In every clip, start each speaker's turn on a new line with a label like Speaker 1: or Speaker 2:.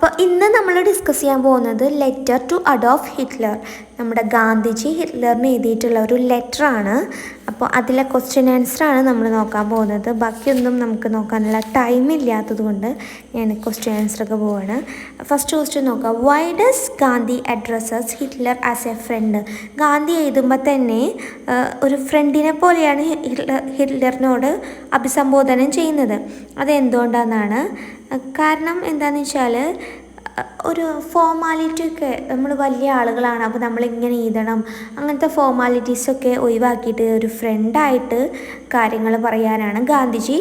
Speaker 1: അപ്പോൾ ഇന്ന് നമ്മൾ ഡിസ്കസ് ചെയ്യാൻ പോകുന്നത് ലെറ്റർ ടു അഡോൾഫ് ഹിറ്റ്ലർ. നമ്മുടെ ഗാന്ധിജി ഹിറ്റ്ലറിന് എഴുതിയിട്ടുള്ള ഒരു ലെറ്ററാണ്. അപ്പോൾ അതിലെ ക്വസ്റ്റ്യൻ ആൻസറാണ് നമ്മൾ നോക്കാൻ പോകുന്നത്. ബാക്കിയൊന്നും നമുക്ക് നോക്കാനുള്ള ടൈം ഇല്ലാത്തത് കൊണ്ട് ഞാൻ ക്വസ്റ്റ്യൻ ആൻസറൊക്കെ പോവാണ്. ഫസ്റ്റ് ക്വസ്റ്റ്യൻ നോക്കാം. Why does Gandhi addresses Hitler as a front? Gandhi എഴുതുമ്പോൾ തന്നെ ഒരു ഫ്രണ്ടിനെ പോലെയാണ് ഹിറ്റ്ലറിനോട് അഭിസംബോധന ചെയ്യുന്നത്. അതെന്തുകൊണ്ടാണെന്നാണ് കാരണം. എന്താണെന്ന് വെച്ചാൽ ഒരു ഫോർമാലിറ്റിയൊക്കെ നമ്മൾ വലിയ ആളുകളാണ്, അപ്പോൾ നമ്മളിങ്ങനെ എഴുതണം, അങ്ങനത്തെ ഫോർമാലിറ്റീസൊക്കെ ഒഴിവാക്കിയിട്ട് ഒരു ഫ്രണ്ടായിട്ട് കാര്യങ്ങൾ പറയാനാണ് ഗാന്ധിജി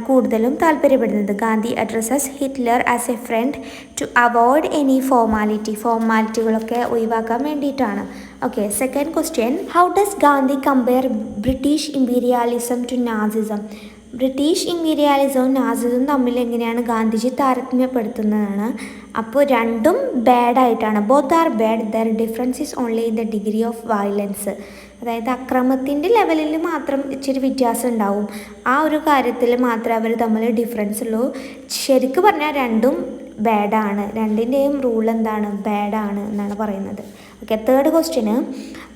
Speaker 1: കൂടുതലും താല്പര്യപ്പെടുന്നത്. Gandhi addresses Hitler as a friend to avoid any ഫോർമാലിറ്റികളൊക്കെ ഒഴിവാക്കാൻ വേണ്ടിയിട്ടാണ്. Okay, second question. How does Gandhi compare British imperialism to Nazism? British ഇമ്പീരിയാലിസവും നാസിസവും തമ്മിൽ എങ്ങനെയാണ് ഗാന്ധിജി താരതമ്യപ്പെടുത്തുന്നതാണ്. അപ്പോൾ രണ്ടും ബാഡായിട്ടാണ്. Both are bad, there difference is only in the degree of violence. അതായത് അക്രമത്തിൻ്റെ ലെവലിൽ മാത്രം ഇച്ചിരി വ്യത്യാസം ഉണ്ടാവും. ആ ഒരു കാര്യത്തിൽ മാത്രമേ അവർ തമ്മിൽ ഡിഫറൻസ് ഉള്ളൂ. ശരിക്കും പറഞ്ഞാൽ രണ്ടും ബാഡാണ്. രണ്ടിൻ്റെയും റൂൾ ബാഡാണ് എന്നാണ് പറയുന്നത്. Okay, third question.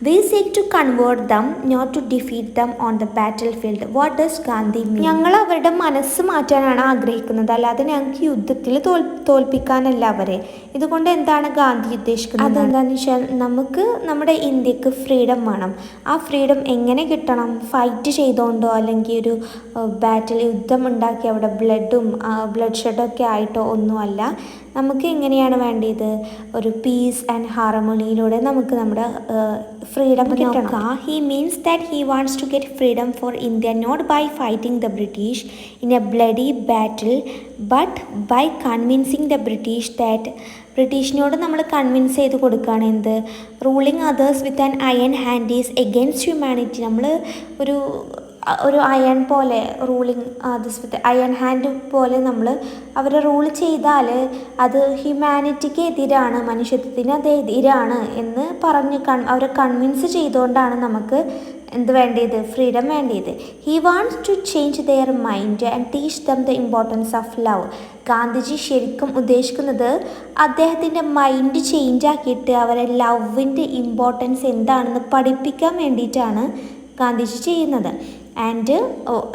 Speaker 1: We seek to convert them not to defeat them on the battlefield. What does Gandhi mean? ഞങ്ങൾ അവരുടെ മനസ്സ് മാറ്റാനാണ് ആഗ്രഹിക്കുന്നത്, അല്ലാതെ ഞങ്ങൾക്ക് യുദ്ധത്തിൽ തോൽപ്പിക്കാനല്ല അവരെ. ഇതുകൊണ്ട് എന്താണ് ഗാന്ധി ഉദ്ദേശിക്കുന്നത്? അതെന്താണെന്ന് വെച്ചാൽ നമുക്ക് നമ്മുടെ ഇന്ത്യക്ക് ഫ്രീഡം വേണം. ആ ഫ്രീഡം എങ്ങനെ കിട്ടണം? ഫൈറ്റ് ചെയ്തുകൊണ്ടോ അല്ലെങ്കിൽ ഒരു യുദ്ധം ഉണ്ടാക്കി അവിടെ ബ്ലഡ് ഷെഡൊക്കെ ആയിട്ടോ ഒന്നുമല്ല. നമുക്ക് എങ്ങനെയാണ് വേണ്ടത്? ഒരു പീസ് ആൻഡ് ഹാർമണിയിലൂടെ നമുക്ക് നമ്മുടെ ഫ്രീഡം കിട്ടണം. He means that he wants to get freedom for India not by fighting the British in a bloody battle but by convincing the British that ബ്രിട്ടീഷിനോട് നമ്മൾ കൺവിൻസ് ചെയ്ത് കൊടുക്കുകയാണ് എന്ത്? Ruling others with an iron hand is against humanity. നമ്മൾ ഒരു iron പോലെ ruling this with iron hand പോലെ നമ്മൾ അവരെ റൂൾ ചെയ്താൽ അത് ഹ്യൂമാനിറ്റിക്ക് എതിരാണ്, മനുഷ്യത്വത്തിന് അത് എതിരാണ് എന്ന് പറഞ്ഞ് അവരെ കൺവിൻസ് ചെയ്തുകൊണ്ടാണ് നമുക്ക് വേണ്ടത്? ഫ്രീഡം വേണ്ടത്. He wants to change their mind and teach them the importance of love. Gandhiji ശരിക്കും ഉദ്ദേശിക്കുന്നത് അദ്ദേഹത്തിൻ്റെ മൈൻഡ് ചേഞ്ച് ആക്കിയിട്ട് അവരെ ലവിൻ്റെ ഇമ്പോർട്ടൻസ് എന്താണെന്ന് പഠിപ്പിക്കാൻ വേണ്ടിയിട്ടാണ് ഗാന്ധിജി ചെയ്യുന്നത്. ആൻഡ്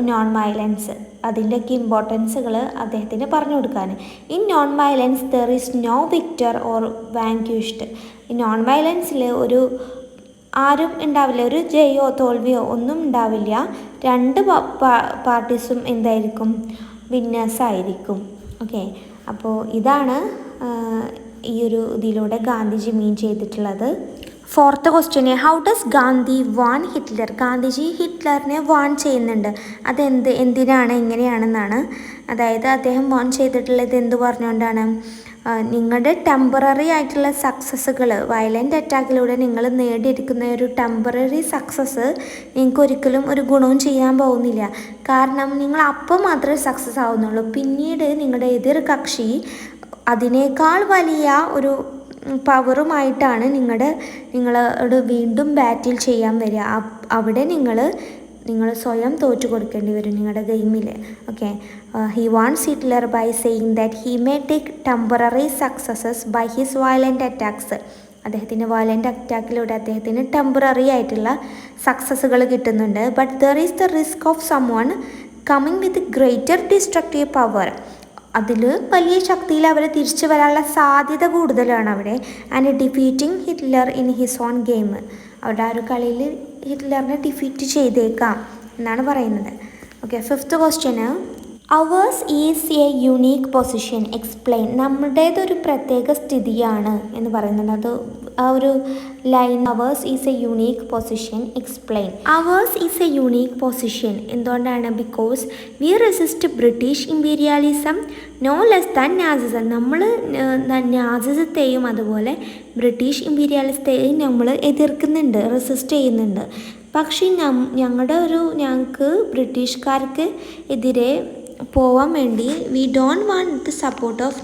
Speaker 1: നോൺ വയലൻസ്, അതിൻ്റെയൊക്കെ ഇമ്പോർട്ടൻസുകൾ അദ്ദേഹത്തിന് പറഞ്ഞു കൊടുക്കാൻ. In non violence there is no victor or vanquished. ഈ നോൺ വയലൻസിൽ ആരും ഉണ്ടാവില്ല, ഒരു ജയോ തോൽവിയോ ഒന്നും ഉണ്ടാവില്ല. രണ്ട് പാർട്ടീസും വിന്നേഴ്സ് ആയിരിക്കും. ഓക്കെ, അപ്പോൾ ഇതാണ് ഈ ഒരു ഇതിലൂടെ ഗാന്ധിജി മീൻ ചെയ്തിട്ടുള്ളത്. Fourth question. How does Gandhi warn Hitler? Gandhiji ഹിറ്റ്ലറിനെ വാൺ ചെയ്യുന്നുണ്ട്. എന്തിനാണ്, എങ്ങനെയാണെന്നാണ്. അതായത് അദ്ദേഹം വാൺ ചെയ്തിട്ടുള്ളത് എന്ത് പറഞ്ഞുകൊണ്ടാണ്? നിങ്ങളുടെ ടെമ്പററി ആയിട്ടുള്ള സക്സസ്സുകൾ, വയലൻ്റ് അറ്റാക്കിലൂടെ നിങ്ങൾ നേടിയെടുക്കുന്ന ഒരു ടെമ്പററി സക്സസ് നിങ്ങൾക്ക് ഒരിക്കലും ഒരു ഗുണവും ചെയ്യാൻ പോകുന്നില്ല. കാരണം നിങ്ങൾ അപ്പം മാത്രമേ സക്സസ് ആവുന്നുള്ളൂ. പിന്നീട് നിങ്ങളുടെ എതിർ കക്ഷി അതിനേക്കാൾ വലിയ ഒരു പവറുമായിട്ടാണ് നിങ്ങളോട് വീണ്ടും ബാറ്റിൽ ചെയ്യാൻ വരിക. അവിടെ നിങ്ങൾ സ്വയം തോറ്റു കൊടുക്കേണ്ടി വരും നിങ്ങളുടെ ഗെയിമിൽ. Okay, he wants Hitler by saying that he may take temporary successes by his violent attacks. അദ്ദേഹത്തിൻ്റെ വയലൻ്റ് അറ്റാക്കിലൂടെ അദ്ദേഹത്തിന് ടെമ്പററി ആയിട്ടുള്ള സക്സസ്സുകൾ കിട്ടുന്നുണ്ട്. But there is the risk of someone coming with greater destructive power. അതിൽ വലിയ ശക്തിയിൽ അവർ തിരിച്ചു വരാനുള്ള സാധ്യത കൂടുതലാണ് അവിടെ. And defeating Hitler in his own game. അവരുടെ ആ ഒരു കളിയിൽ ഹിറ്റ്ലറിനെ ഡിഫീറ്റ് ചെയ്തേക്കാം എന്നാണ് പറയുന്നത്. Okay, fifth question. Ours is a unique position, explain. നമ്മുടേതൊരു പ്രത്യേക സ്ഥിതിയാണ് എന്ന് പറയുന്നുണ്ട്. അത് ആ ഒരു line, ours is a unique position, explain. Ours is a unique position എന്തുകൊണ്ടാണ്? Because we resist British imperialism no less than Nazism. നമ്മൾ നാസിസത്തെയും അതുപോലെ ബ്രിട്ടീഷ് ഇമ്പീരിയാലിസത്തെയും നമ്മൾ എതിർക്കുന്നുണ്ട്, റെസിസ്റ്റ് ചെയ്യുന്നുണ്ട്. പക്ഷേ ഞങ്ങൾക്ക് ബ്രിട്ടീഷുകാർക്ക് എതിരെ പോവാൻ വേണ്ടി we don't want the support of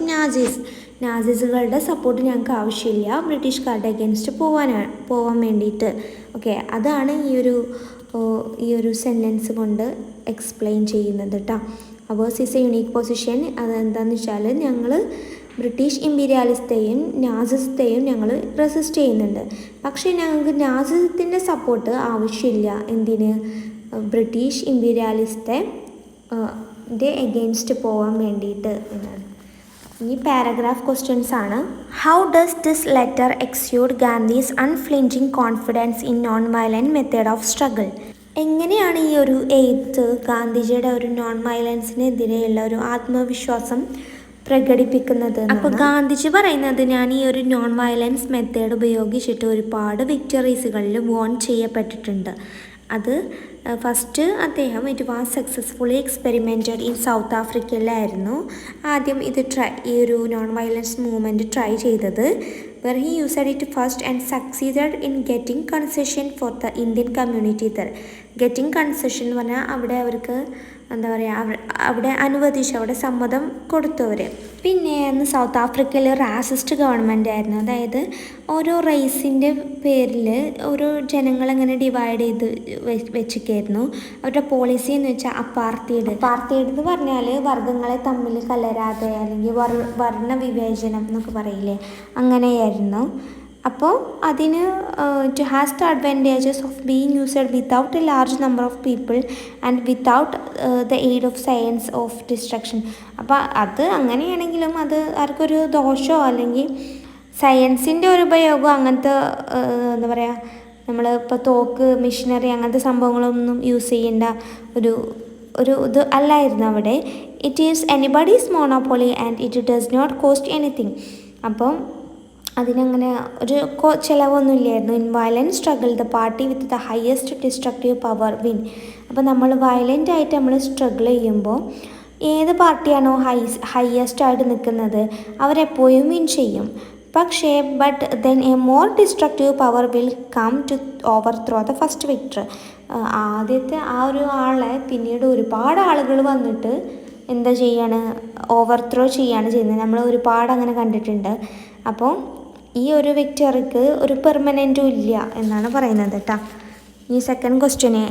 Speaker 1: നാസിസുകളുടെ സപ്പോർട്ട് ഞങ്ങൾക്ക് ആവശ്യമില്ല, ബ്രിട്ടീഷുകാരുടെ അഗെയിൻസ്റ്റ് പോവാൻ വേണ്ടിയിട്ട്. ഓക്കെ, അതാണ് ഈ ഒരു സെൻറ്റൻസ് കൊണ്ട് എക്സ്പ്ലെയിൻ ചെയ്യുന്നത് കേട്ടോ. Hours is a unique position. അതെന്താണെന്ന് വെച്ചാൽ ബ്രിട്ടീഷ് ഇമ്പീരിയാലിസത്തെയും നാസിസത്തെയും ഞങ്ങൾ റെസിസ്റ്റ് ചെയ്യുന്നുണ്ട്. പക്ഷേ ഞങ്ങൾക്ക് നാസിസത്തിൻ്റെ സപ്പോർട്ട് ആവശ്യമില്ല. എന്തിന്? ബ്രിട്ടീഷ് ഇമ്പീരിയാലിസത്തെ എഗെയിൻസ്റ്റ് പോകാൻ വേണ്ടിയിട്ട് എന്നാണ്. ഈ പാരഗ്രാഫ് ക്വസ്റ്റ്യൻസ് ആണ്. How does this letter exude Gandhi's unflinching confidence in non violent method of struggle? എങ്ങനെയാണ് ഈ ഒരു എഴുത്ത് ഗാന്ധിജിയുടെ ഒരു നോൺ വയലൻസിനെതിരെയുള്ള ഒരു ആത്മവിശ്വാസം പ്രകടിപ്പിക്കുന്നത്? അപ്പോൾ ഗാന്ധിജി പറയുന്നത്, ഞാൻ ഈ ഒരു നോൺ വയലൻസ് മെത്തേഡ് ഉപയോഗിച്ചിട്ട് ഒരുപാട് വിക്ടറീസുകളിൽ വോൺ ചെയ്യപ്പെട്ടിട്ടുണ്ട്. അത് ഫസ്റ്റ് അദ്ദേഹം it was successfully experimented in South ആഫ്രിക്കയിലായിരുന്നു ആദ്യം ഈ ഒരു നോൺ വയലൻസ് മൂവ്മെൻറ്റ് ട്രൈ ചെയ്തത്. where he used it first and succeeded in getting concession for the Indian community there. Getting concession എന്ന് പറഞ്ഞാൽ അവിടെ അവർക്ക് എന്താ പറയുക, അവിടെ അനുവദിച്ചു, അവിടെ സമ്മതം കൊടുത്തവർ. പിന്നെ അന്ന് സൗത്ത് ആഫ്രിക്കയിൽ റാസിസ്റ്റ് ഗവൺമെൻറ് ആയിരുന്നു. അതായത് ഓരോ റേസിൻ്റെ പേരിൽ ഓരോ ജനങ്ങളെങ്ങനെ ഡിവൈഡ് ചെയ്ത് വെച്ചിരിക്കുന്നു. അവരുടെ പോളിസി എന്ന് വെച്ചാൽ അപ്പാർത്തൈഡ് എന്ന് പറഞ്ഞാൽ വർഗ്ഗങ്ങളെ തമ്മിൽ കലരാതെ അല്ലെങ്കിൽ വർണ്ണവിവേചനം എന്നൊക്കെ പറയില്ലേ, അങ്ങനെയായിരുന്നു. അപ്പോൾ അതിന് it has the advantages of being used without A large number of people and without the aid of science of destruction. അപ്പോൾ അത് അങ്ങനെയാണെങ്കിലും അത് ആർക്കൊരു ദോഷമോ അല്ലെങ്കിൽ സയൻസിൻ്റെ ഒരു ഉപയോഗം അങ്ങനത്തെ എന്താ പറയുക, നമ്മൾ ഇപ്പോൾ തോക്ക്, മിഷനറി അങ്ങനത്തെ സംഭവങ്ങളൊന്നും യൂസ് ചെയ്യേണ്ട ഒരു ഇത് അല്ലായിരുന്നു അവിടെ. It is anybody's monopoly and it does not cost anything. അപ്പം അതിനങ്ങനെ ഒരു ചിലവൊന്നുമില്ലായിരുന്നു. In violent struggle the party with the highest destructive power win. അപ്പോൾ നമ്മൾ വയലൻ്റായിട്ട് നമ്മൾ സ്ട്രഗിൾ ചെയ്യുമ്പോൾ ഏത് പാർട്ടിയാണോ ഹയസ്റ്റ് ആയിട്ട് നിൽക്കുന്നത് അവരെപ്പോഴും വിൻ ചെയ്യും. പക്ഷേ but then a more destructive power will come to overthrow the first victor. ആദ്യത്തെ ആ ഒരു ആളെ പിന്നീട് ഒരുപാട് ആളുകൾ വന്നിട്ട് എന്താ ചെയ്യാണ്, ഓവർത്രോ ചെയ്യാണ് ചെയ്യുന്നത്. നമ്മൾ ഒരുപാട് അങ്ങനെ കണ്ടിട്ടുണ്ട്. അപ്പോൾ ഈ ഒരു വിക്ടറിക്ക് ഒരു പെർമനൻറ്റും ഇല്ല എന്നാണ് പറയുന്നത് കേട്ടോ. ഈ second question,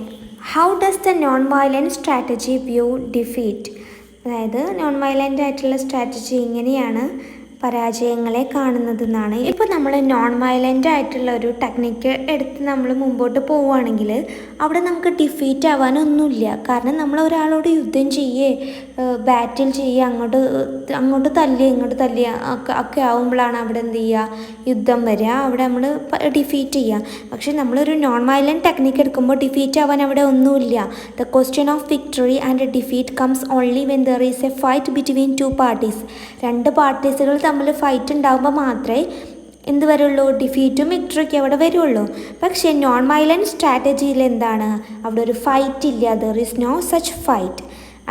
Speaker 1: how does the non violent strategy view defeat? അതായത് നോൺ വയലൻ്റ് ആയിട്ടുള്ള സ്ട്രാറ്റജി എങ്ങനെയാണ് പരാജയങ്ങളെ കാണുന്നതെന്നാണ്. ഇപ്പോൾ നമ്മൾ നോൺ വയലൻ്റ് ആയിട്ടുള്ള ഒരു ടെക്നിക്ക് എടുത്ത് നമ്മൾ മുമ്പോട്ട് പോവുകയാണെങ്കിൽ അവിടെ നമുക്ക് ഡിഫീറ്റ് ആവാനൊന്നുമില്ല. കാരണം നമ്മൾ ഒരാളോട് യുദ്ധം ചെയ്യേ ബാറ്റിൽ ചെയ്യുക, അങ്ങോട്ട് തല്ലുക ഇങ്ങോട്ട് തല്ലുക ഒക്കെ ആവുമ്പോഴാണ് അവിടെ എന്ത് ചെയ്യുക, യുദ്ധം വരിക, അവിടെ നമ്മൾ ഡിഫീറ്റ് ചെയ്യുക. പക്ഷേ നമ്മളൊരു നോൺ വയലൻറ്റ് ടെക്നിക്ക് എടുക്കുമ്പോൾ ഡിഫീറ്റ് ആവാൻ അവിടെ ഒന്നുമില്ല. The question of victory and defeat comes only when there is A fight between two parties. രണ്ട് പാർട്ടീസുകൾ തമ്മിൽ ഫൈറ്റ് ഉണ്ടാകുമ്പോൾ മാത്രമേ എന്ത് വരുള്ളൂ, ഡിഫീറ്റും വിക്ടറിക്കും അവിടെ വരുള്ളൂ. പക്ഷേ നോൺ വയലൻറ്റ് സ്ട്രാറ്റജിയിൽ എന്താണ്, അവിടെ ഒരു ഫൈറ്റ് ഇല്ല. There is no such fight.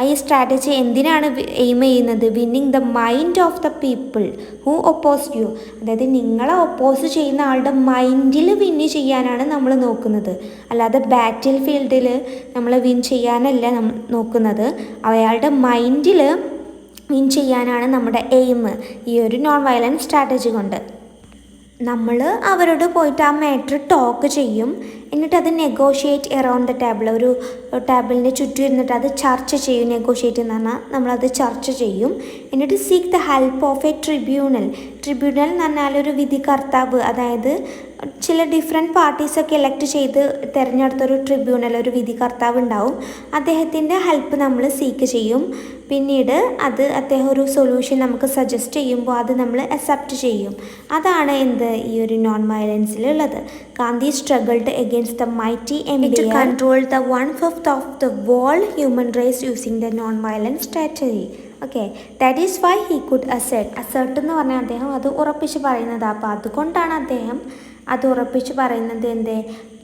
Speaker 1: ഈ സ്ട്രാറ്റജി എന്തിനാണ് എയിം ചെയ്യുന്നത്? Winning the mind of the people who oppose you. അതായത് നിങ്ങളെ ഒപ്പോസ് ചെയ്യുന്ന ആളുടെ മൈൻഡിൽ വിന്ന് ചെയ്യാനാണ് നമ്മൾ നോക്കുന്നത്. അല്ലാതെ ബാറ്റിൽ ഫീൽഡിൽ നമ്മൾ വിൻ ചെയ്യാനല്ല നമ്മൾ നോക്കുന്നത്. അയാളുടെ മൈൻഡിൽ വിൻ ചെയ്യാനാണ് നമ്മുടെ എയിം ഈ ഒരു നോൺ വയലൻറ്റ് സ്ട്രാറ്റജി കൊണ്ട്. നമ്മൾ അവരോട് പോയിട്ട് ആ മാറ്റർ ടോക്ക് ചെയ്യും, എന്നിട്ട് അത് നെഗോഷിയേറ്റ് എറൗണ്ട് ദ ടേബിൾ, ഒരു ടേബിളിൻ്റെ ചുറ്റും ഇരുന്നിട്ട് അത് ചർച്ച ചെയ്യും. നെഗോഷിയേറ്റ് എന്ന് പറഞ്ഞാൽ നമ്മളത് ചർച്ച ചെയ്യും. എന്നിട്ട് seek the help of A tribunal എന്ന് പറഞ്ഞാൽ ഒരു വിധികർത്താവ്, അതായത് ചില ഡിഫറെൻറ്റ് പാർട്ടീസൊക്കെ എലക്ട് ചെയ്ത് തിരഞ്ഞെടുത്തൊരു ട്രിബ്യൂണൽ, ഒരു വിധികർത്താവ് ഉണ്ടാവും. അദ്ദേഹത്തിൻ്റെ ഹെൽപ്പ് നമ്മൾ സീക്ക് ചെയ്യും. പിന്നീട് അദ്ദേഹം ഒരു സൊല്യൂഷൻ നമുക്ക് സജസ്റ്റ് ചെയ്യുമ്പോൾ അത് നമ്മൾ അക്സെപ്റ്റ് ചെയ്യും. അതാണ് ഈ ഒരു നോൺ വയലൻസിലുള്ളത്. Gandhi struggled against the mighty empire to control the 1/5 of the world human race using the non violent strategy. Okay, that is why he could assert എന്ന് പറഞ്ഞാൽ അദ്ദേഹം അത് ഉറപ്പിച്ച് പറയുന്നത്. അപ്പോൾ അതുകൊണ്ടാണ് അദ്ദേഹം അത് ഉറപ്പിച്ച് പറയുന്നത്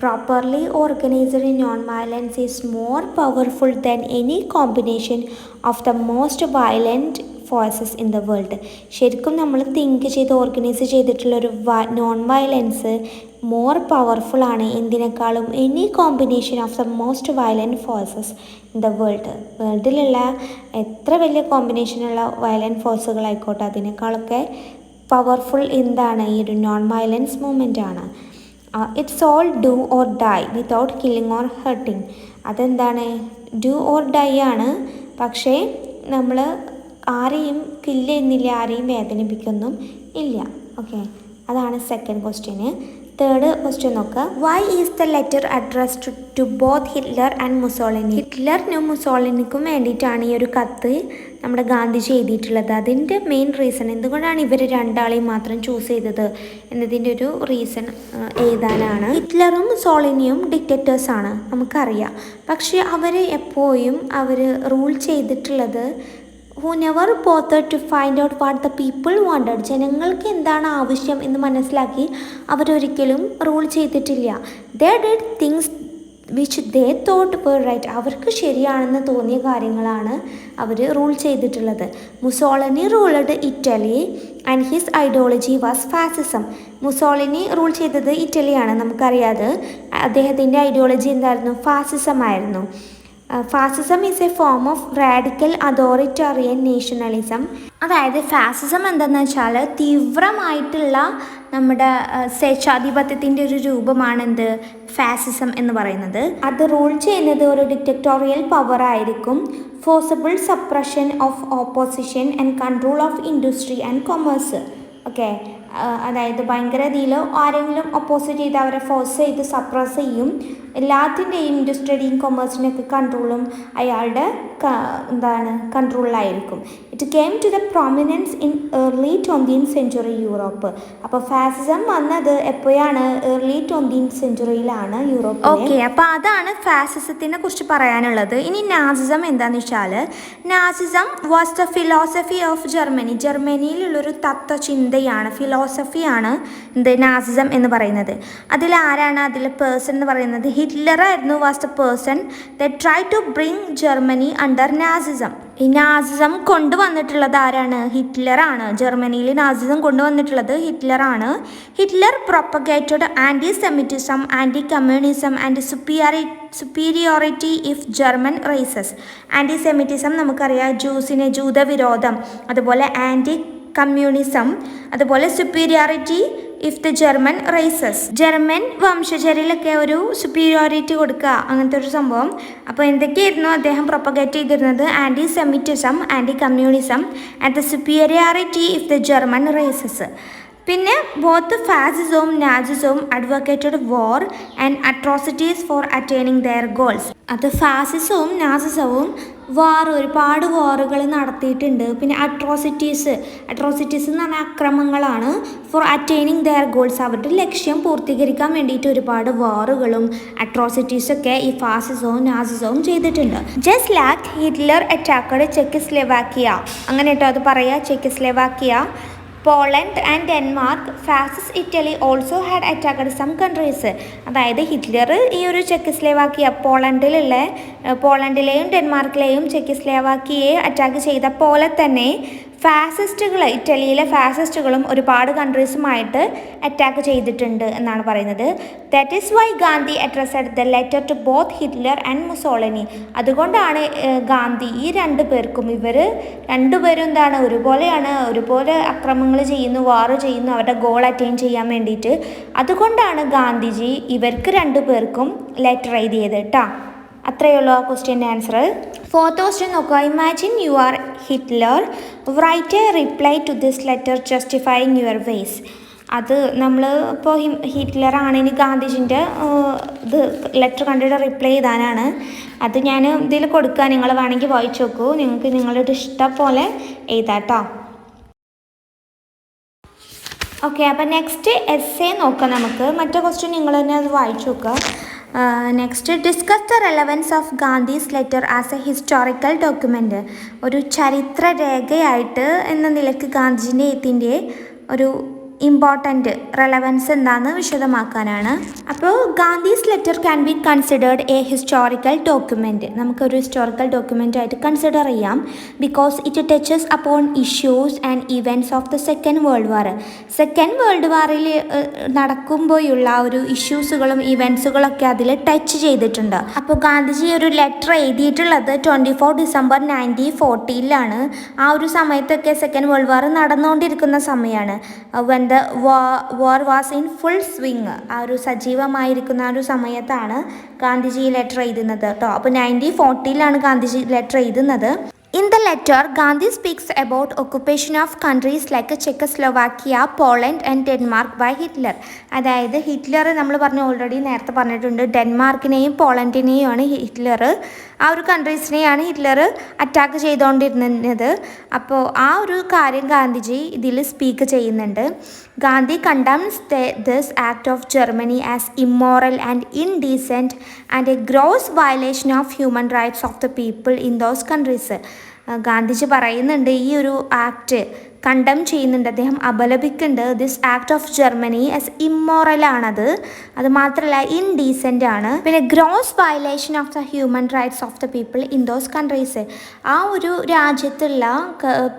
Speaker 1: properly organised non violence is more powerful than any combination of the most violent forces in the world. ശരിക്കും നമ്മൾ തിങ്ക് ചെയ്ത് ഓർഗനൈസ് ചെയ്തിട്ടുള്ളൊരു നോൺ വയലൻസ് മോർ പവർഫുള്ളാണ് എന്തിനേക്കാളും any combination of the most violent forces in the വേൾഡിലുള്ള എത്ര വലിയ കോമ്പിനേഷനുള്ള violent ഫോഴ്സുകളായിക്കോട്ടെ അതിനേക്കാളൊക്കെ പവർഫുൾ എന്താണ് ഈ ഒരു നോൺ വയലൻസ് മൂവ്മെൻ്റ് ആണ്. It's all do or dye without killing or hurting. അതെന്താണ്, ഡു ഓർ ഡൈ ആണ്. പക്ഷേ നമ്മൾ ആരെയും കില്ല് ചെയ്യുന്നില്ല, ആരെയും വേദനിപ്പിക്കൊന്നും ഇല്ല. ഓക്കെ, അതാണ് സെക്കൻഡ് ക്വസ്റ്റ്യന്. തേർഡ് ക്വസ്റ്റ്യൻ നോക്കുക. Why is the letter addressed to both Hitler and Mussolini? ഹിറ്റ്ലറിനും മുസോളിനിക്കും വേണ്ടിയിട്ടാണ് ഈ ഒരു കത്ത് നമ്മുടെ ഗാന്ധിജി എഴുതിയിട്ടുള്ളത്. അതിൻ്റെ മെയിൻ റീസൺ, എന്തുകൊണ്ടാണ് ഇവർ രണ്ടാളെയും മാത്രം ചൂസ് ചെയ്തത് എന്നതിൻ്റെ ഒരു റീസൺ എഴുതാനാണ്. ഹിറ്റ്ലറും മുസോളിനിയും ഡിക്റ്റേറ്റേഴ്സാണ്, നമുക്കറിയാം. പക്ഷേ അവർ എപ്പോഴും റൂൾ ചെയ്തിട്ടുള്ളത് who never bothered to find out what the people wanted. ജനങ്ങൾക്ക് എന്താണ് ആവശ്യം എന്ന് മനസ്സിലാക്കി അവരൊരിക്കലും റൂൾ ചെയ്തിട്ടില്ല. They did things which they thought were right. അവർക്ക് ശരിയാണെന്ന് തോന്നിയ കാര്യങ്ങളാണ് അവർ റൂൾ ചെയ്തിട്ടുള്ളത്. Mussolini ruled Italy and his ideology was fascism. Mussolini rule ചെയ്തത് ഇറ്റലിയാണ്, നമുക്കറിയാതെ. അദ്ദേഹത്തിൻ്റെ ഐഡിയോളജി എന്തായിരുന്നു? ഫാസിസം ആയിരുന്നു. Fascism is a form of radical authoritarian nationalism. അതായത് ഫാസിസം എന്താണെന്ന് വെച്ചാൽ തീവ്രമായിട്ടുള്ള നമ്മുടെ സ്വേച്ഛാധിപത്യത്തിൻ്റെ ഒരു രൂപമാണ് എന്ത്? ഫാസിസം എന്ന് പറയുന്നത്. അത് റൂൾ ചെയ്യുന്നത് ഒരു ഡിക്റ്ററ്റോറിയൽ പവർ ആയിരിക്കും. Forcible suppression of opposition and control of industry and commerce. Okay, അതായത് ഭയങ്കര ഇതിൽ ആരെങ്കിലും ഒപ്പോസിറ്റ് ചെയ്ത് അവരെ ഫോഴ്സ് ചെയ്ത് സപ്രസ് ചെയ്യും. എല്ലാത്തിൻ്റെയും ഇൻഡസ്ട്രിയുടെയും കൊമേഴ്സിൻ്റെയൊക്കെ കൺട്രോളും അയാളുടെ കൺട്രോളിലായിരിക്കും. It came to the prominence in early 20th century Europe. അപ്പോൾ ഫാസിസം വന്നത് എപ്പോഴാണ്? Early 20th സെഞ്ച്വറിയിലാണ് Europe. ഓക്കെ, അപ്പോൾ അതാണ് ഫാസിസത്തിനെ കുറിച്ച് പറയാനുള്ളത്. ഇനി നാസിസം എന്താണെന്ന് വെച്ചാൽ, Nazism was the philosophy of Germany. ജർമ്മനിയിലുള്ളൊരു തത്വചിന്തയാണ്, ഫിലോസഫിയാണ് എന്ത്? നാസിസം എന്ന് പറയുന്നത്. അതിലാരാണ് അതിൽ പേഴ്സൺ എന്ന് പറയുന്നത്? ഹിറ്റ്ലർ ആയിരുന്നു. Was the person that try to bring Germany under Nazism. ഈ നാസിസം കൊണ്ടുവന്നിട്ടുള്ളത് ആരാണ്? ഹിറ്റ്ലറാണ്. ജർമ്മനിയിൽ നാസിസം കൊണ്ടുവന്നിട്ടുള്ളത് ഹിറ്റ്ലറാണ്. Hitler propagated anti Semitism, anti communism and superiority if German races. Anti Semitism നമുക്കറിയാം, ജൂതവിരോധം. അതുപോലെ ആൻറ്റി കമ്മ്യൂണിസം, അതുപോലെ superiority if the German races. ജർമ്മൻ വംശജരിലൊക്കെ ഒരു സുപ്പീരിയോറിറ്റി കൊടുക്കുക, അങ്ങനത്തെ ഒരു സംഭവം. അപ്പോൾ എന്തൊക്കെയായിരുന്നു അദ്ദേഹം പ്രൊപ്പഗേറ്റ് ചെയ്തിരുന്നത്? Anti Semitism, anti communism and the superiority if the German races. പിന്നെ ബോത്ത് ഫാസിസവും നാസിസവും advocated war and atrocities for attaining their goals. അത് ഫാസിസവും നാസിസവും ഒരുപാട് വാറുകൾ നടത്തിയിട്ടുണ്ട്. പിന്നെ അട്രോസിറ്റീസ് എന്ന് പറഞ്ഞാൽ അക്രമങ്ങളാണ്. ഫോർ അറ്റൈനിങ് ദെയർ ഗോൾസ്, അവരുടെ ലക്ഷ്യം പൂർത്തീകരിക്കാൻ വേണ്ടിയിട്ട് ഒരുപാട് വാറുകളും അട്രോസിറ്റീസൊക്കെ ഈ ഫാസിസവും നാസിസവും ചെയ്തിട്ടുണ്ട്. Just like Hitler attacked Czechoslovakia, അങ്ങനെ കേട്ടോ അത് പറയുക, Czechoslovakia, Poland and Denmark. Fascist Italy also had attacked some countries. അതായത് ഹിറ്റ്ലർ ഈ ഒരു ചെക്കോസ്ലോവാക്കിയ, പോളണ്ടിലെയും ഡെൻമാർക്കിലെയും ചെക്കോസ്ലോവാക്കിയയെ അറ്റാക്ക് ചെയ്ത പോലെ തന്നെ ഇറ്റലിയിലെ ഫാസിസ്റ്റുകളും ഒരുപാട് കൺട്രീസുമായിട്ട് അറ്റാക്ക് ചെയ്തിട്ടുണ്ട് എന്നാണ് പറയുന്നത്. That is why Gandhi addressed the letter to both Hitler and Mussolini. അതുകൊണ്ടാണ് ഗാന്ധി ഈ ഇവർ രണ്ടുപേരും ഒരുപോലെ അക്രമങ്ങൾ ചെയ്യുന്നു, വാറ് ചെയ്യുന്നു, അവരുടെ ഗോൾ അറ്റൈൻ ചെയ്യാൻ വേണ്ടിയിട്ട്. അതുകൊണ്ടാണ് ഗാന്ധിജി ഇവർക്ക് രണ്ടുപേർക്കും ലെറ്റർ എഴുതിയത് കേട്ടോ. അത്രയേ ഉള്ളൂ ആ ക്വസ്റ്റ്യൻ്റെ ആൻസർ. ഫോർത്ത് ക്വസ്റ്റ്യൻ നോക്കുക. Imagine you are Hitler, write a reply to this letter justifying your ways. അത് നമ്മൾ ഇപ്പോൾ ഹിറ്റ്ലറാണ്, ഇനി ഗാന്ധിജിൻ്റെ ലെറ്റർ കണ്ടിട്ട് റിപ്ലൈ ചെയ്താനാണ്. അത് ഞാൻ ഇതിൽ കൊടുക്കുക, നിങ്ങൾ വേണമെങ്കിൽ വായിച്ചു നോക്കൂ. നിങ്ങൾക്ക് നിങ്ങളുടെ ഇഷ്ടം പോലെ എഴുതാം കേട്ടോ. ഓക്കെ, അപ്പോൾ നെക്സ്റ്റ് എസ്സേ നോക്കാം നമുക്ക്. മറ്റേ ക്വസ്റ്റ്യൻ നിങ്ങൾ തന്നെ അത് വായിച്ചു നോക്കുക. Next, discuss the relevance of Gandhi's letter as A historical document. ഒരു ചരിത്ര രേഖയായിട്ട് എന്ന നിലയ്ക്ക് ഗാന്ധിജിൻ്റെ എഴുത്തിൻ്റെ ഒരു ഇമ്പോർട്ടൻറ്റ് റെലവൻസ് എന്താണെന്ന് വിശദമാക്കാനാണ്. അപ്പോൾ Gandhi's letter can be considered a historical document. നമുക്കൊരു ഹിസ്റ്റോറിക്കൽ ഡോക്യുമെൻ്റ് ആയിട്ട് കൺസിഡർ ചെയ്യാം. Because it touches upon issues and events of the Second World War. Second World വാറിൽ നടക്കുമ്പോഴുള്ള ഒരു ഇഷ്യൂസുകളും ഇവൻറ്റ്സുകളൊക്കെ അതിൽ ടച്ച് ചെയ്തിട്ടുണ്ട്. അപ്പോൾ ഗാന്ധിജി ഒരു ലെറ്റർ എഴുതിയിട്ടുള്ളത് 24 ഡിസംബർ 1940 ആ ഒരു സമയത്തൊക്കെ സെക്കൻഡ് വേൾഡ് വാർ നടന്നുകൊണ്ടിരിക്കുന്ന സമയമാണ്. When the war was in full swing, ആ ഒരു സജീവമായിരിക്കുന്ന ആ ഒരു സമയത്താണ് ഗാന്ധിജി ലെറ്റർ എഴുതുന്നത് കേട്ടോ. അപ്പോൾ 1940 ഗാന്ധിജി ലെറ്റർ എഴുതുന്നത്. In the letter, Gandhi speaks about occupation of countries like Czechoslovakia, Poland and Denmark by Hitler. അതായത് ഹിറ്റ്ലർ നമ്മൾ ഓൾറെഡി നേരത്തെ പറഞ്ഞിട്ടുണ്ട്, ഡെൻമാർക്കിനെയും പോളണ്ടിനെയുമാണ് ഹിറ്റ്ലർ, ആ ഒരു കൺട്രീസിനെയാണ് ഹിറ്റ്ലർ അറ്റാക്ക് ചെയ്തുകൊണ്ടിരുന്നത്. അപ്പോൾ ആ ഒരു കാര്യം ഗാന്ധിജി ഇതിൽ സ്പീക്ക് ചെയ്യുന്നുണ്ട്. Gandhi condemns this act of Germany as immoral and indecent and a gross violation of human rights of the people in those countries. Gandhiji പറയുന്നുണ്ട് ഈ ഒരു ആക്ട് കണ്ടം ചെയ്യുന്നുണ്ട്, അദ്ദേഹം അപലപിക്കുന്നുണ്ട്. This act of Germany as ഇമ്മോറലാണത്, അത് മാത്രമല്ല ഇൻഡീസെൻ്റ് ആണ്. പിന്നെ gross violation of the human rights of the people in those countries, ആ ഒരു രാജ്യത്തുള്ള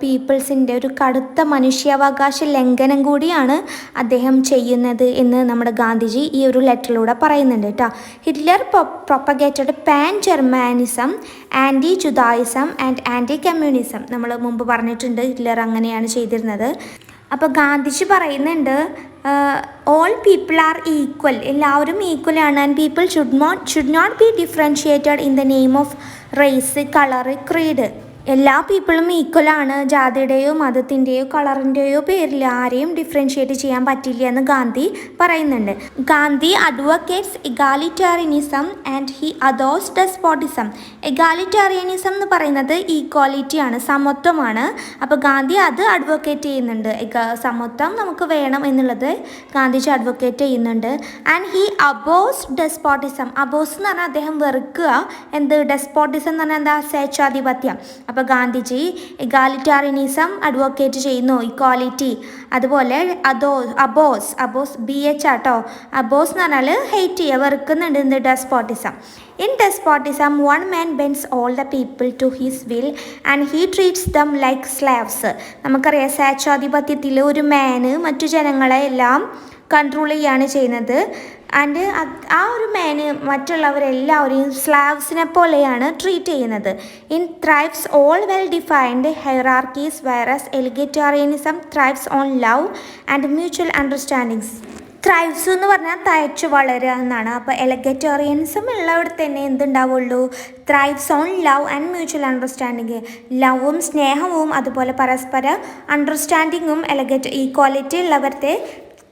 Speaker 1: പീപ്പിൾസിൻ്റെ ഒരു കടുത്ത മനുഷ്യാവകാശ ലംഘനം കൂടിയാണ് അദ്ദേഹം ചെയ്യുന്നത് എന്ന് നമ്മുടെ ഗാന്ധിജി ഈ ഒരു ലെറ്ററിലൂടെ പറയുന്നുണ്ട് കേട്ടോ. Hitler propagated pan Germanism, anti Judaism and anti communism. നമ്മൾ മുമ്പ് പറഞ്ഞിട്ടുണ്ട് ഹിറ്റ്ലർ അങ്ങനെയാണ് ചെയ്തിരുന്നത്. അപ്പോൾ ഗാന്ധിജി പറയുന്നുണ്ട് ഓൾ പീപ്പിൾ ആർ ഈക്വൽ, എല്ലാവരും ഈക്വലാണ്. And people should not be differentiated in the name of race, colour, creed. എല്ലാ പീപ്പിളും ഈക്വലാണ്, ജാതിയുടെയോ മതത്തിൻ്റെയോ കളറിൻ്റെയോ പേരിൽ ആരെയും ഡിഫറൻഷിയേറ്റ് ചെയ്യാൻ പറ്റില്ല എന്ന് ഗാന്ധി പറയുന്നുണ്ട്. Gandhi advocates egalitarianism and he abhors despotism. Egalitarianism എന്ന് പറയുന്നത് ഈക്വാലിറ്റിയാണ്, സമത്വമാണ്. അപ്പോൾ ഗാന്ധി അത് അഡ്വക്കേറ്റ് ചെയ്യുന്നുണ്ട്. സമത്വം നമുക്ക് വേണം എന്നുള്ളത് ഗാന്ധിജി അഡ്വക്കേറ്റ് ചെയ്യുന്നുണ്ട്. And he abhors despotism. Abhors എന്ന് പറഞ്ഞാൽ അദ്ദേഹം വെറുക്കുക, എന്ത് ഡെസ്പോട്ടിസം എന്ന് പറഞ്ഞാൽ എന്താ, സ്വേച്ഛാധിപത്യം. അപ്പോൾ ഗാന്ധിജി ഇഗാലിറ്റാറിയനിസം അഡ്വക്കേറ്റ് ചെയ്യുന്നു, ഇക്വാലിറ്റി. അതുപോലെ അബോസ് BH ആട്ടോ. അബോസ് എന്ന് പറഞ്ഞാൽ ഹെയ്റ്റ് ചെയ്യുക, വെറുക്കുന്നുണ്ട് എന്ത്, despotism. In despotism, one man bends all the people to his will and he treats them like slaves. നമുക്കറിയാം സ്വേച്ഛാധിപത്യത്തിൽ ഒരു മാന് മറ്റു ജനങ്ങളെ എല്ലാം കൺട്രോൾ ചെയ്യാണ് ചെയ്യുന്നത്. ആൻഡ് ആ ഒരു മാന് മറ്റുള്ളവരെല്ലാവരെയും സ്ലാവ്സിനെ പോലെയാണ് ട്രീറ്റ് ചെയ്യുന്നത്. In thrives all well defined hierarchies whereas egalitarianism thrives on love and mutual understandings. Thrives എന്ന് പറഞ്ഞാൽ തഴച്ചു വളരുക എന്നാണ്. അപ്പോൾ എലഗറ്റേറിയൻസും ഉള്ളവിടെ തന്നെ എന്തുണ്ടാവുള്ളൂ, thrives on love and mutual understanding. ലവും സ്നേഹവും അതുപോലെ പരസ്പര അണ്ടർസ്റ്റാൻഡിങ്ങും ഈക്വാലിറ്റി ഉള്ളവരുടെ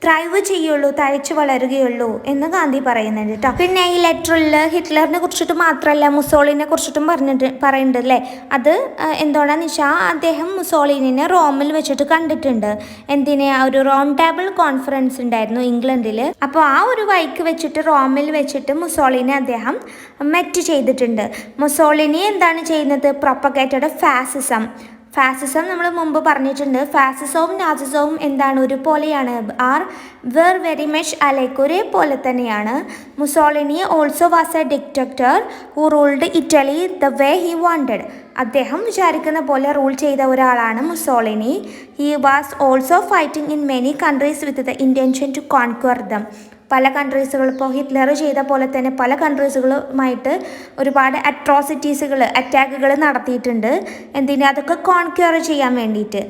Speaker 1: ത്രൈവ് ചെയ്യുള്ളൂ, തഴച്ചു വളരുകയുള്ളൂ എന്ന് ഗാന്ധി പറയുന്നുണ്ട് കേട്ടോ. പിന്നെ ഈ ലെറ്ററിൽ ഹിറ്റ്ലറിനെ കുറിച്ചിട്ട് മാത്രമല്ല മുസോളിനെ കുറിച്ചിട്ടും പറയുന്നുണ്ട് അല്ലേ. അത് എന്താണെന്ന് വെച്ചാൽ അദ്ദേഹം മുസോളിനെ റോമിൽ വെച്ചിട്ട് കണ്ടിട്ടുണ്ട്. എന്തിനെ, ഒരു റൗണ്ട് ടേബിൾ കോൺഫറൻസ് ഉണ്ടായിരുന്നു ഇംഗ്ലണ്ടിൽ. അപ്പോൾ ആ ഒരു വഴിക്ക് വെച്ചിട്ട് റോമിൽ വെച്ചിട്ട് മുസോളിനെ അദ്ദേഹം മെറ്റ് ചെയ്തിട്ടുണ്ട്. മുസോളിനി എന്താണ് ചെയ്യുന്നത്, പ്രൊപ്പഗേറ്റഡ് ഫാസിസം നമ്മൾ മുമ്പ് പറഞ്ഞിട്ടുണ്ട്. ഫാസിസവും നാസിസവും എന്താണ്, ഒരുപോലെയാണ്, വെർ വെരി മച്ച് അലൈക്ക്, ഒരേപോലെ തന്നെയാണ്. Mussolini also was a dictator who ruled Italy the way he wanted. അദ്ദേഹം വിചാരിക്കുന്ന പോലെ റൂൾ ചെയ്ത ഒരാളാണ് Mussolini. He was also fighting in many countries with the intention to conquer them. പല കൺട്രീസുകൾ, ഇപ്പോൾ ഹിറ്റ്ലർ ചെയ്ത പോലെ തന്നെ പല കൺട്രീസുകളുമായിട്ട് ഒരുപാട് അറ്റാക്കുകൾ നടത്തിയിട്ടുണ്ട്. എന്തിനാ, അതൊക്കെ കോൺക്വർ ചെയ്യാൻ വേണ്ടിയിട്ട്.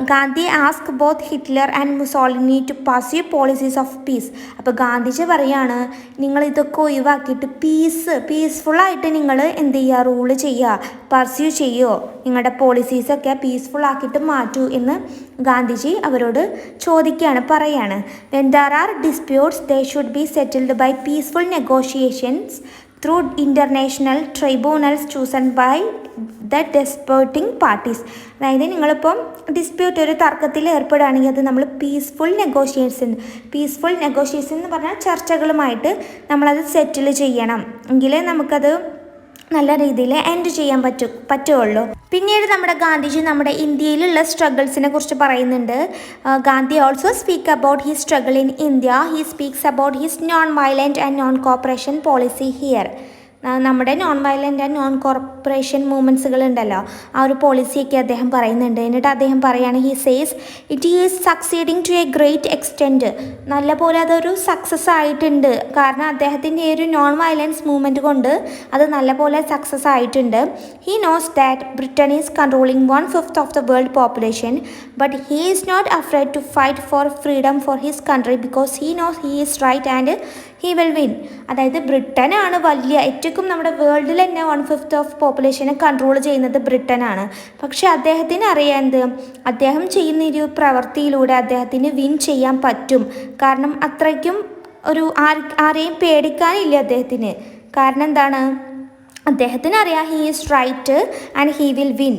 Speaker 1: Gandhi ask both Hitler and Mussolini to pursue policies of peace. അപ്പോൾ ഗാന്ധിജി പറയാണ്, നിങ്ങൾ ഇതൊക്കെ ഒഴിവാക്കിയിട്ട് പീസ്ഫുള്ളായിട്ട് നിങ്ങൾ എന്ത് ചെയ്യുക, റൂള് ചെയ്യുക, പർസ്യൂ ചെയ്യുമോ, നിങ്ങളുടെ പോളിസീസൊക്കെ പീസ്ഫുള്ളാക്കിയിട്ട് മാറ്റൂ എന്ന് ഗാന്ധിജി അവരോട് പറയാണ്. When there are disputes they should be settled by peaceful negotiations through international tribunals chosen by the disputing parties. അതായത് നിങ്ങളിപ്പം ഡിസ്പ്യൂട്ട്, ഒരു തർക്കത്തിൽ ഏർപ്പെടുകയാണെങ്കിൽ അത് നമ്മൾ പീസ്ഫുൾ നെഗോഷിയേഷൻ എന്ന് പറഞ്ഞാൽ ചർച്ചകളുമായിട്ട് നമ്മളത് സെറ്റിൽ ചെയ്യണം, എങ്കിലേ നമുക്കത് നല്ല രീതിയിൽ എൻഡ് ചെയ്യാൻ പറ്റുള്ളൂ. പിന്നീട് നമ്മുടെ ഗാന്ധിജി നമ്മുടെ ഇന്ത്യയിലുള്ള സ്ട്രഗിൾസിനെ കുറിച്ച് പറയുന്നുണ്ട്. Gandhi also speak about his struggle in India. He speaks about his non violent and non cooperation policy here. നമ്മുടെ non violent and non cooperation മൂവ്മെൻറ്റ്സുകൾ ഉണ്ടല്ലോ, ആ ഒരു പോളിസിയൊക്കെ അദ്ദേഹം പറയുന്നുണ്ട്. എന്നിട്ട് അദ്ദേഹം പറയുകയാണ്, he says it is succeeding to a great extent. നല്ലപോലെ അതൊരു സക്സസ് ആയിട്ടുണ്ട്, കാരണം അദ്ദേഹത്തിൻ്റെ ഈ ഒരു നോൺ വയലൻസ് മൂവ്മെൻറ്റ് കൊണ്ട് അത് നല്ലപോലെ സക്സസ് ആയിട്ടുണ്ട്. He knows that Britain is controlling 1/5 of the world population, but he is not afraid to fight for freedom for his country because he knows he is right and he will win. അതായത് ബ്രിട്ടനാണ് ഏറ്റവും ഒറ്റയ്ക്കും നമ്മുടെ വേൾഡിൽ തന്നെ 1/5 of പോപ്പുലേഷനെ control ചെയ്യുന്നത് ബ്രിട്ടനാണ്. പക്ഷെ അദ്ദേഹത്തിന് അറിയാം എന്ത്, അദ്ദേഹം ചെയ്യുന്ന ഒരു പ്രവൃത്തിയിലൂടെ അദ്ദേഹത്തിന് വിൻ ചെയ്യാൻ പറ്റും. കാരണം അത്രയ്ക്കും ആരെയും പേടിക്കാനില്ല അദ്ദേഹത്തിന്. കാരണം എന്താണ്, അദ്ദേഹത്തിന് അറിയാം he is right and he will win.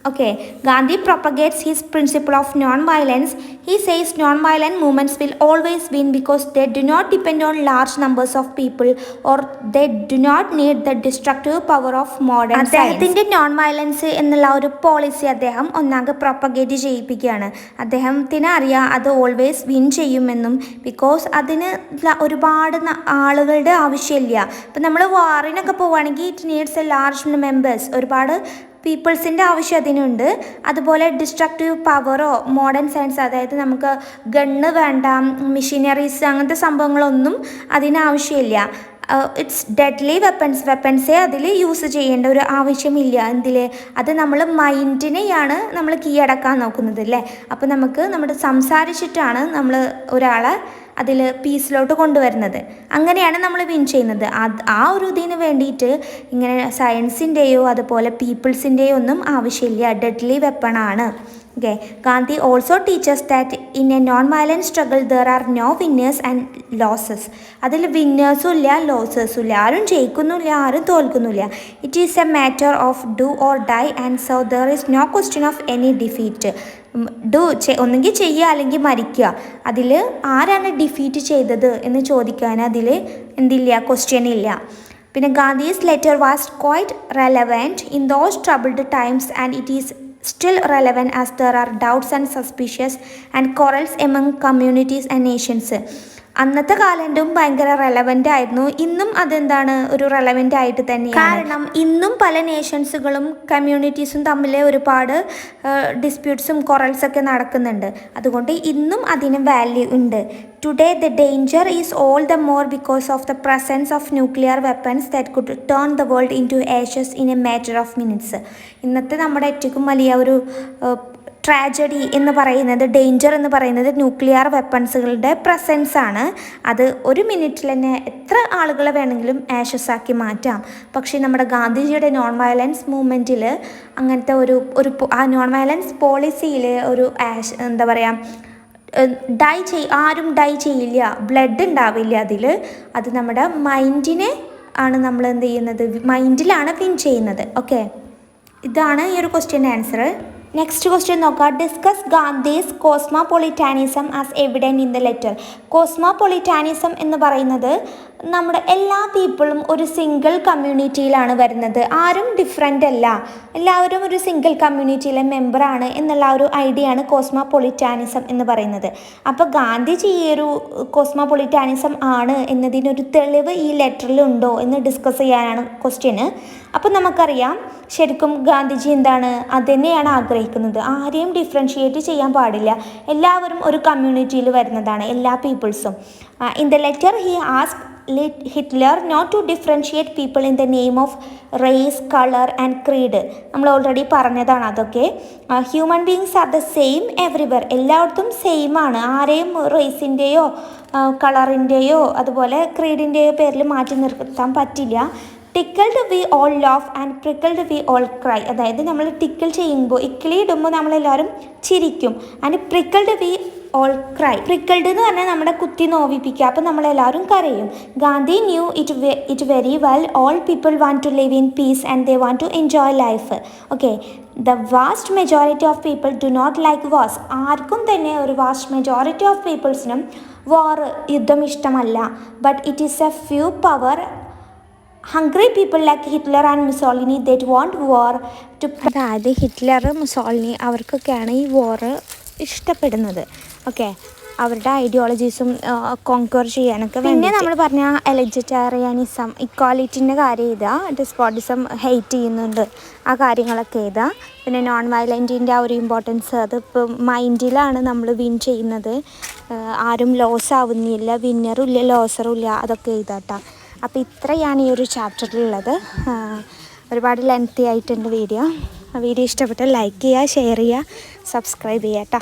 Speaker 1: Okay, Gandhi propagates his principle of non-violence. He says non-violent movements will always win because they do not depend on large numbers of people or they do not need the destructive power of modern science. അദ്ദേഹത്തിൻ്റെ non violence എന്നുള്ള ഒരു policy അദ്ദേഹം ഒന്നാകെ propagate ചെയ്യിപ്പിക്കുകയാണ്. അദ്ദേഹത്തിന് അറിയാം അത് always win ചെയ്യുമെന്നും, because അതിന് ഒരുപാട് ആളുകളുടെ ആവശ്യമില്ല. ഇപ്പം നമ്മൾ വാറിനൊക്കെ പോവുകയാണെങ്കിൽ it needs A large members, ഒരുപാട് പീപ്പിൾസിൻ്റെ ആവശ്യം അതിനുണ്ട്. അതുപോലെ ഡിസ്ട്രക്റ്റീവ് പവറോ മോഡേൺ സയൻസ്, അതായത് നമുക്ക് ഗണ്ണ് വേണ്ട, മെഷീനറീസ് അങ്ങനത്തെ സംഭവങ്ങളൊന്നും അതിനാവശ്യമില്ല. ഇറ്റ്സ് ഡെഡ്ലി വെപ്പൺസേ അതിൽ യൂസ് ചെയ്യേണ്ട ഒരു ആവശ്യമില്ല. എന്തിൽ അത് നമ്മൾ മൈൻഡിനെയാണ് നമ്മൾ കീഴടക്കാൻ നോക്കുന്നത് അല്ലേ. അപ്പോൾ നമുക്ക് നമ്മുടെ സംസാരിച്ചിട്ടാണ് നമ്മൾ ഒരാളെ അതിൽ പീസിലോട്ട് കൊണ്ടുവരുന്നത്. അങ്ങനെയാണ് നമ്മൾ വിൻ ചെയ്യുന്നത്. ആ ഒരു ഇതിന് വേണ്ടിയിട്ട് ഇങ്ങനെ സയൻസിൻ്റെയോ അതുപോലെ പീപ്പിൾസിൻ്റെയോ ഒന്നും ആവശ്യമില്ല. Deadly വെപ്പണാണ്. Okay, Gandhi also teaches that in a non-violent struggle there are no winners and losses. അതിൽ വിന്നേഴ്സും ഇല്ല ലോസേഴ്സും ഇല്ല, ആരും ജയിക്കുന്നില്ല ആരും തോൽക്കുന്നില്ല. It is a matter of do or die and so there is no question of any defeat. ഒന്നുകിൽ ചെയ്യുക അല്ലെങ്കിൽ മരിക്കുക. അതിൽ ആരാണ് ഡിഫീറ്റ് ചെയ്തത് എന്ന് ചോദിക്കാൻ അതിൽ എന്തില്ല, ക്വസ്റ്റ്യൻ ഇല്ല. പിന്നെ Gandhi's letter was quite relevant in those troubled times and it is still relevant as there are doubts and suspicions and quarrels among communities and nations. അന്നത്തെ കാലത്തും ഭയങ്കര റെലവൻ്റ് ആയിരുന്നു. ഇന്നും അതെന്താണ്, ഒരു റെലവൻ്റ് ആയിട്ട് തന്നെയാണ്. കാരണം ഇന്നും പല നേഷൻസുകളും കമ്മ്യൂണിറ്റീസും തമ്മിൽ ഒരുപാട് ഡിസ്പ്യൂട്ട്സും കൊറൽസൊക്കെ നടക്കുന്നുണ്ട്. അതുകൊണ്ട് ഇന്നും അതിന് വാല്യൂ ഉണ്ട്. Today the danger is all the more because of the presence of nuclear weapons that could turn the world into ashes in a matter of minutes. ഇന്നത്തെ നമ്മുടെ ഏറ്റവും വലിയ ഒരു ട്രാജഡി എന്ന് പറയുന്നത്, ഡേഞ്ചർ എന്ന് പറയുന്നത് ന്യൂക്ലിയർ വെപ്പൺസുകളുടെ പ്രസൻസ് ആണ്. അത് ഒരു മിനിറ്റിൽ തന്നെ എത്ര ആളുകളെ വേണമെങ്കിലും ആഷസ് ആക്കി മാറ്റാം. പക്ഷേ നമ്മുടെ ഗാന്ധിജിയുടെ നോൺ വയലൻസ് മൂവ്മെൻറ്റിൽ അങ്ങനത്തെ ആ നോൺ വയലൻസ് പോളിസിയിൽ ഒരു എന്താ പറയുക, ആരും ഡൈ ചെയ്യില്ല, ബ്ലഡ് ഉണ്ടാവില്ല അതിൽ. അത് നമ്മുടെ മൈൻഡിനെ ആണ് നമ്മൾ എന്ത് ചെയ്യുന്നത്, മൈൻഡിലാണ് വിൻ ചെയ്യുന്നത്. ഓക്കെ, ഇതാണ് ഈ ഒരു ക്വസ്റ്റ്യൻ്റെ ആൻസർ. നെക്സ്റ്റ് ക്വസ്റ്റ്യൻ നോക്കാം. Discuss Gandhi's cosmopolitanism as evident in the letter. Cosmopolitanism എന്ന് പറയുന്നത് നമ്മുടെ എല്ലാ പീപ്പിളും ഒരു സിംഗിൾ കമ്മ്യൂണിറ്റിയിലാണ് വരുന്നത്, ആരും ഡിഫറെൻ്റ് അല്ല, എല്ലാവരും ഒരു സിംഗിൾ കമ്മ്യൂണിറ്റിയിലെ മെമ്പറാണ് എന്നുള്ള ഒരു ഐഡിയ ആണ് കോസ്മോപൊളിറ്റാനിസം എന്ന് പറയുന്നത്. അപ്പോൾ ഗാന്ധിജി ഈ ഒരു കോസ്മോപൊളിറ്റാനിസം ആണ് എന്നതിനൊരു തെളിവ് ഈ ലെറ്ററിലുണ്ടോ എന്ന് ഡിസ്കസ് ചെയ്യാനാണ് ക്വസ്റ്റ്യന്. അപ്പോൾ നമുക്കറിയാം ശരിക്കും ഗാന്ധിജി എന്താണ്, അതുതന്നെയാണ് ആഗ്രഹിക്കുന്നത്. ആരെയും ഡിഫറൻഷിയേറ്റ് ചെയ്യാൻ പാടില്ല, എല്ലാവരും ഒരു കമ്മ്യൂണിറ്റിയിൽ വരുന്നതാണ്, എല്ലാ പീപ്പിൾസും. In the letter he ask Hitler not to differentiate people in the name of race, color and creed. നമ്മൾ ഓൾറെഡി പറഞ്ഞതാണ് അതൊക്കെ. Human beings are the same everywhere. എല്ലായിടത്തും സെയിം ആണ്, ആരെയും റേസിൻ്റെയോ കളറിൻ്റെയോ അതുപോലെ ക്രീഡിൻ്റെയോ പേരിൽ മാറ്റി നിർത്താൻ പറ്റില്ല. Tickled we all love and prickled we all cry. അതായത് നമ്മൾ ടിക്കിൾ ചെയ്യുമ്പോൾ, ഇക്കിളി ഇടുമ്പോൾ നമ്മളെല്ലാവരും ചിരിക്കും. And prickled we all cry. Prickled എന്ന് പറഞ്ഞാൽ നമ്മുടെ കുത്തി നോവിപ്പിക്കുക, അപ്പം നമ്മളെല്ലാവരും കരയും. Gandhi knew it very well. All people want to live in peace and they want to enjoy life. Okay, the vast majority of people do not like wars. ആർക്കും തന്നെ, ഒരു വാസ്റ്റ് മെജോറിറ്റി ഓഫ് പീപ്പിൾസിനും യുദ്ധം ഇഷ്ടമല്ല. But it is A few power hungry people like Hitler and Mussolini that want war to. അതായത് Hitler, Mussolini അവർക്കൊക്കെയാണ് ഈ വാർ ഇഷ്ടപ്പെടുന്നത്. Okay, അവരുടെ ഐഡിയോളജീസും conquer ചെയ്യാനൊക്കെ. പിന്നെ നമ്മൾ പറഞ്ഞ എലജിറ്റേറിയനിസം, ഇക്വാലിറ്റിൻ്റെ കാര്യം എഴുതുക, ഡിസ്പോട്ടിസം ഹെയ്റ്റ് ചെയ്യുന്നുണ്ട് ആ കാര്യങ്ങളൊക്കെ എഴുതുക. പിന്നെ നോൺ വയലൻറ്റിൻ്റെ ആ ഒരു ഇമ്പോർട്ടൻസ്, അതിപ്പോൾ മൈൻഡിലാണ് നമ്മൾ വിൻ ചെയ്യുന്നത്, ആരും ലോസ് ആവുന്നില്ല, വിന്നറും ഇല്ല ലോസറും ഇല്ല, അതൊക്കെ എഴുതാട്ടോ. അപ്പോൾ ഇത്രയാണ് ഈ ഒരു ചാപ്റ്ററിലുള്ളത്. ഒരുപാട് ലെങ്തി ആയിട്ടുണ്ട് വീഡിയോ. ഇഷ്ടപ്പെട്ടാൽ ലൈക്ക് ചെയ്യുക, ഷെയർ ചെയ്യുക, സബ്സ്ക്രൈബ് ചെയ്യുക കേട്ടോ.